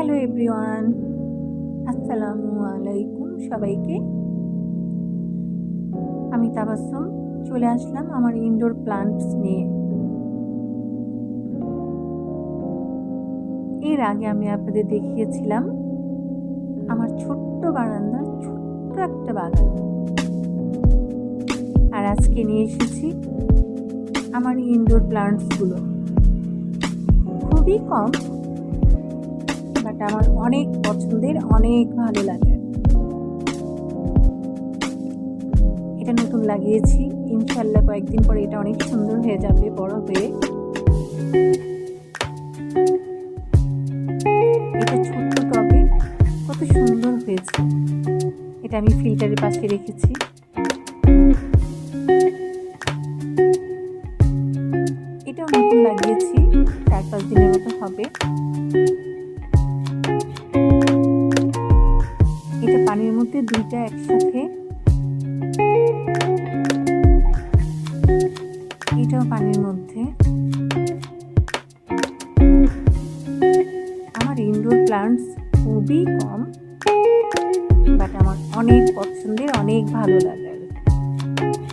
Hello everyone, আসসালামু আলাইকুম সবাইকে। আমি তাবাসসুম চলে আসলাম আমার ইনডোর প্লান্টস নিয়ে। এর আগে আমি আপনাদের দেখিয়েছিলাম আমার ছোট্ট বারান্দার ছোট্ট একটা বাগান, আর আজকে নিয়ে এসেছি আমার ইনডোর প্লান্টসগুলো। খুবই কম, বাট আমার অনেক পছন্দের, অনেক ভালো লাগে। এটা নতুন লাগিয়েছি, ইনশাল্লাহ কয়েকদিন পরে এটা অনেক সুন্দর হয়ে যাবে, বড় হয়ে। এটা ছোট্ট টবে কত সুন্দর হয়েছে। এটা আমি ফিল্টারের পাশে রেখেছি। এটাও নতুন লাগিয়েছি, 4-5 দিনের মতো হবে। এটা পানির মধ্যে দুইটা একসাথে, এটাও পানির মধ্যে। আমার ইনডোর প্লান্টস খুবই কম, বাট আমার অনেক পছন্দের, অনেক ভালো লাগে।